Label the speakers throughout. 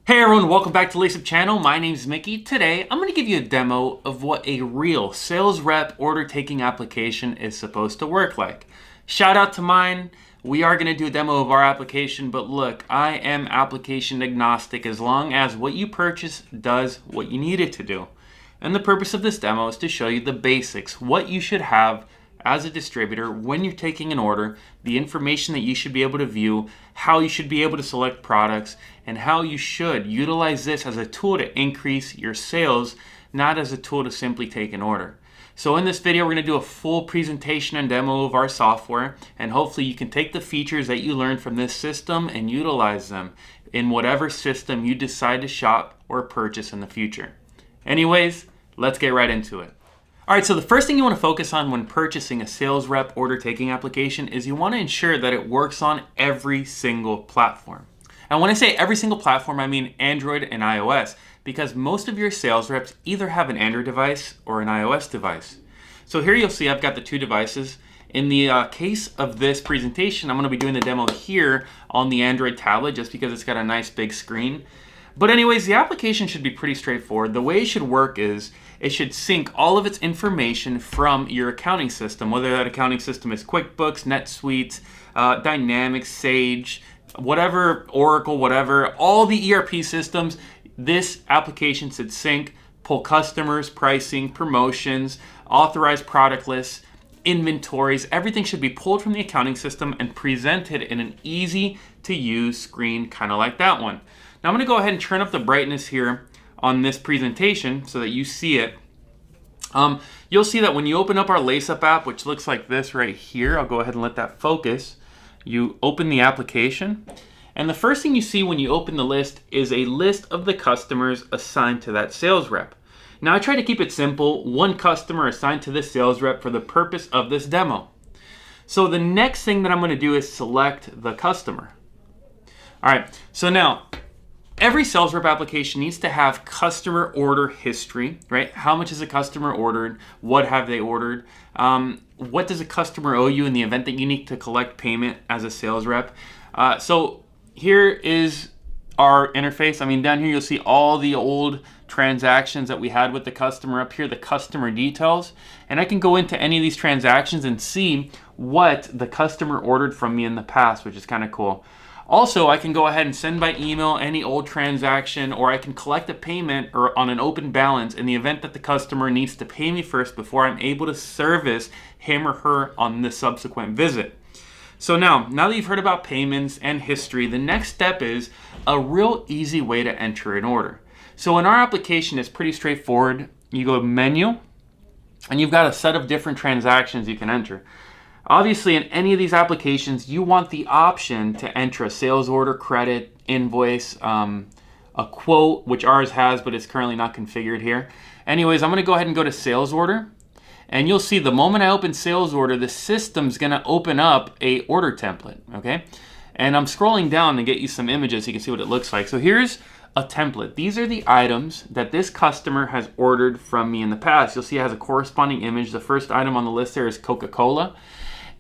Speaker 1: Hey everyone, welcome back to LaceUp channel. My name is Mickey. Today, I'm going to give you a demo of what a real sales rep order taking application is supposed to work like. Shout out to mine. We are going to do a demo of our application, but look, I am application agnostic as long as what you purchase does what you need it to do. And the purpose of this demo is to show you the basics, what you should have as a distributor when you're taking an order, the information that you should be able to view, how you should be able to select products, and how you should utilize this as a tool to increase your sales, not as a tool to simply take an order. So in this video, we're going to do a full presentation and demo of our software, and hopefully you can take the features that you learned from this system and utilize them in whatever system you decide to shop or purchase in the future. Anyways, let's get right into it. All right, so the first thing you want to focus on when purchasing a sales rep order taking application is you want to ensure that it works on every single platform. And when I say every single platform, I mean Android and iOS, because most of your sales reps either have an Android device or an iOS device. So here you'll see I've got the two devices. In the case of this presentation, I'm going to be doing the demo here on the Android tablet just because it's got a nice big screen. But anyways, the application should be pretty straightforward. The way it should work is it should sync all of its information from your accounting system, whether that accounting system is QuickBooks, NetSuite, Dynamics, Sage, whatever, Oracle, whatever, all the ERP systems. This application should sync, pull customers, pricing, promotions, authorized product lists, inventories. Everything should be pulled from the accounting system and presented in an easy to use screen, kind of like that one. Now I'm going to go ahead and turn up the brightness here on this presentation so that you see it. You'll see that when you open up our LaceUp app, which looks like this right here, I'll go ahead and let that focus. You open the application, and the first thing you see when you open the list is a list of the customers assigned to that sales rep. Now I try to keep it simple, one customer assigned to this sales rep for the purpose of this demo. So the next thing that I'm going to do is select the customer. All right, so now every sales rep application needs to have customer order history, right? How much has a customer ordered? What have they ordered? What does a customer owe you in the event that you need to collect payment as a sales rep? So here is our interface. I mean, down here you'll see all the old transactions that we had with the customer. Up here, the customer details. And I can go into any of these transactions and see what the customer ordered from me in the past, which is kind of cool. Also, I can go ahead and send by email any old transaction, or I can collect a payment or on an open balance in the event that the customer needs to pay me first before I'm able to service him or her on the subsequent visit. So now that you've heard about payments and history, the next step is a real easy way to enter an order. So in our application, it's pretty straightforward. You go to menu, and you've got a set of different transactions you can enter. Obviously, in any of these applications, you want the option to enter a sales order, credit, invoice, a quote, which ours has, but it's currently not configured here. Anyways, I'm going to go ahead and go to sales order. And you'll see the moment I open sales order, the system's going to open up a order template, okay? And I'm scrolling down to get you some images so you can see what it looks like. So here's a template. These are the items that this customer has ordered from me in the past. You'll see it has a corresponding image. The first item on the list there is Coca-Cola.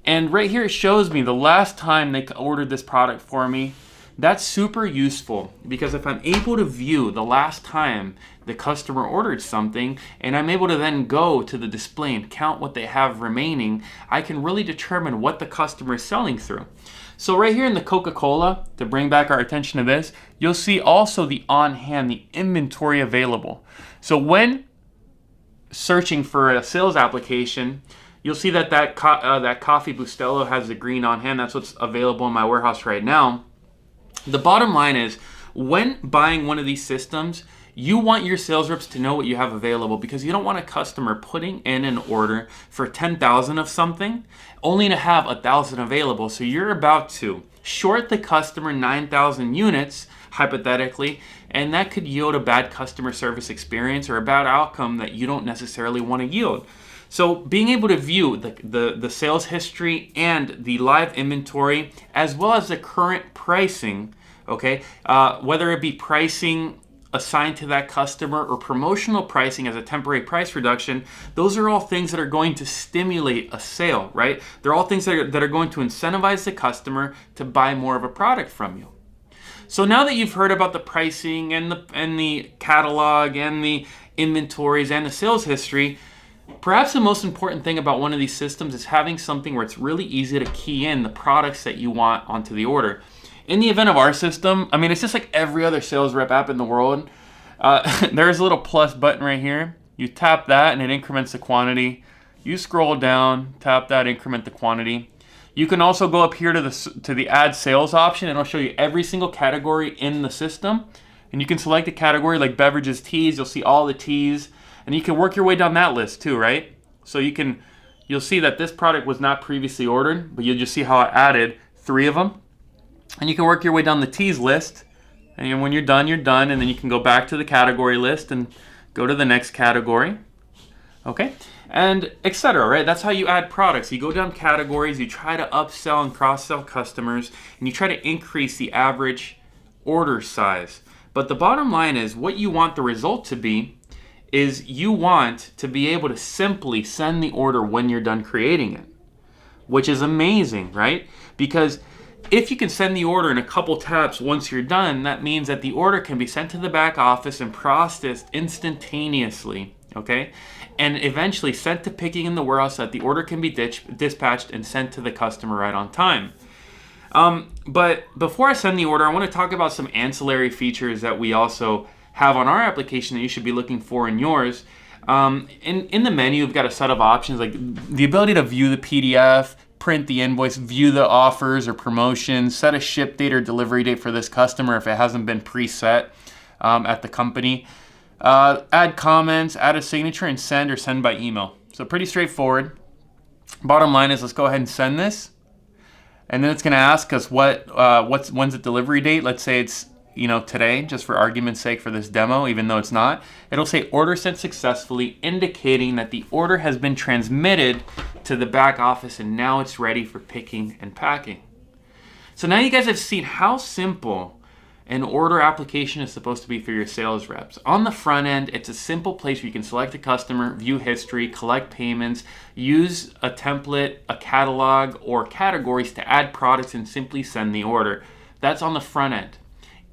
Speaker 1: And right here it shows me the last time they ordered this product for me. That's super useful because if I'm able to view the last time the customer ordered something and I'm able to then go to the display and count what they have remaining, I can really determine what the customer is selling through. So right here in the Coca-Cola, to bring back our attention to this, you'll see also the on hand, the inventory available. So when searching for a sales application, you'll see that that coffee Bustelo has the green on hand. That's what's available in my warehouse right now. The bottom line is, when buying one of these systems, you want your sales reps to know what you have available because you don't want a customer putting in an order for 10,000 of something only to have 1,000 available. So you're about to short the customer 9,000 units, hypothetically, and that could yield a bad customer service experience or a bad outcome that you don't necessarily want to yield. So being able to view the sales history and the live inventory as well as the current pricing, okay, whether it be pricing assigned to that customer or promotional pricing as a temporary price reduction, those are all things that are going to stimulate a sale, right? They're all things that are going to incentivize the customer to buy more of a product from you. So now that you've heard about the pricing and the catalog and the inventories and the sales history, perhaps the most important thing about one of these systems is having something where it's really easy to key in the products that you want onto the order. In the event of our system, I mean, it's just like every other sales rep app in the world. There's a little plus button right here. You tap that and it increments the quantity. You scroll down, tap that, increment the quantity. You can also go up here to the add sales option, and it'll show you every single category in the system. And you can select a category like beverages, teas. You'll see all the teas, and you can work your way down that list too, right? So you'll see that this product was not previously ordered, but you'll just see how I added 3 of them. And you can work your way down the teas list, and when you're done, and then you can go back to the category list and go to the next category. Okay, and etc. Right? That's how you add products. You go down categories, you try to upsell and cross-sell customers, and you try to increase the average order size. But the bottom line is, what you want the result to be is you want to be able to simply send the order when you're done creating it, which is amazing, right? Because if you can send the order in a couple taps once you're done, that means that the order can be sent to the back office and processed instantaneously, okay? And eventually sent to picking in the warehouse so that the order can be dispatched and sent to the customer right on time. But before I send the order, I want to talk about some ancillary features that we also have on our application that you should be looking for in yours. In the menu, we've got a set of options like the ability to view the PDF, print the invoice, view the offers or promotions, set a ship date or delivery date for this customer if it hasn't been preset at the company. Add comments, add a signature, and send or send by email. So pretty straightforward. Bottom line is, let's go ahead and send this. And then it's going to ask us when's the delivery date. Let's say it's today, just for argument's sake for this demo, even though it's not. It'll say order sent successfully, indicating that the order has been transmitted to the back office and now it's ready for picking and packing. So now you guys have seen how simple an order application is supposed to be for your sales reps. On the front end, it's a simple place where you can select a customer, view history, collect payments, use a template, a catalog, or categories to add products and simply send the order. That's on the front end.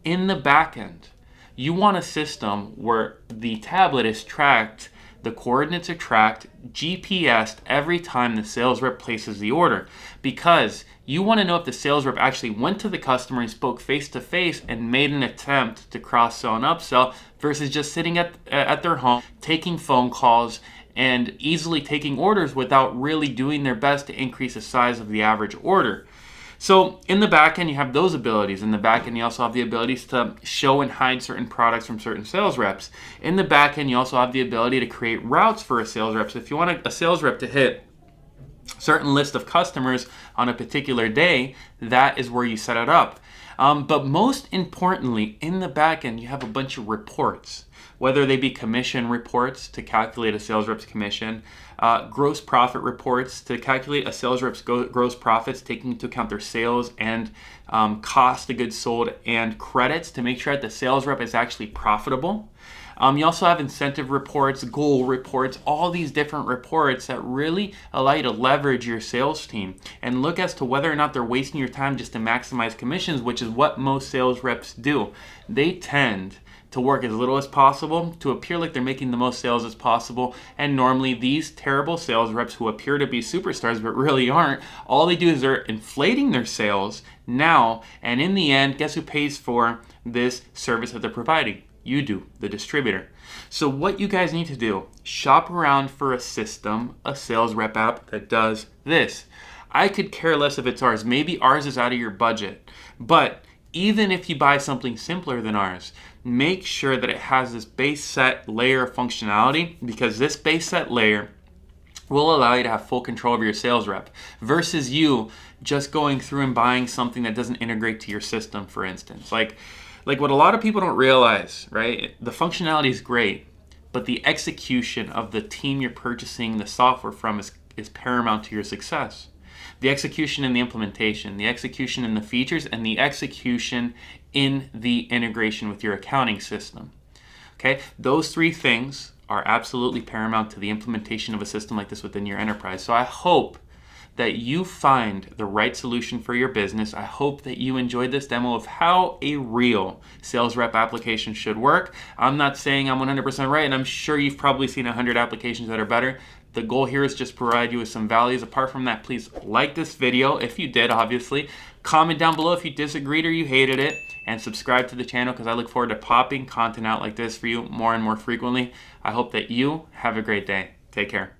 Speaker 1: In the back end, you want a system where the tablet is tracked, the coordinates are tracked, GPSed every time the sales rep places the order, because you want to know if the sales rep actually went to the customer and spoke face-to-face and made an attempt to cross-sell and upsell versus just sitting at their home, taking phone calls and easily taking orders without really doing their best to increase the size of the average order. So in the back end, you have those abilities. In the back end, you also have the abilities to show and hide certain products from certain sales reps. In the back end, you also have the ability to create routes for a sales rep. So if you want a sales rep to hit certain list of customers on a particular day, that is where you set it up. But most importantly, in the back end, you have a bunch of reports, whether they be commission reports to calculate a sales rep's commission, gross profit reports to calculate a sales rep's gross profits, taking into account their sales and cost of goods sold, and credits to make sure that the sales rep is actually profitable. You also have incentive reports, goal reports, all these different reports that really allow you to leverage your sales team and look as to whether or not they're wasting your time just to maximize commissions, which is what most sales reps do. They tend to work as little as possible to appear like they're making the most sales as possible, and normally these terrible sales reps who appear to be superstars but really aren't, all they do is they're inflating their sales now, and in the end, guess who pays for this service that they're providing? You do, the distributor. So what you guys need to do, shop around for a system, a sales rep app that does this. I could care less if it's ours. Maybe ours is out of your budget. But even if you buy something simpler than ours, make sure that it has this base set layer of functionality, because this base set layer will allow you to have full control over your sales rep versus you just going through and buying something that doesn't integrate to your system, for instance. Like what a lot of people don't realize, right? The functionality is great, but the execution of the team you're purchasing the software from is paramount to your success. The execution and the implementation, the execution in the features, and the execution in the integration with your accounting system. Okay, those three things are absolutely paramount to the implementation of a system like this within your enterprise. So I hope that you find the right solution for your business. I hope that you enjoyed this demo of how a real sales rep application should work. I'm not saying I'm 100% right, and I'm sure you've probably seen 100 applications that are better. The goal here is just provide you with some values. Apart from that, please like this video if you did, obviously. Comment down below if you disagreed or you hated it, and subscribe to the channel because I look forward to popping content out like this for you more and more frequently. I hope that you have a great day. Take care.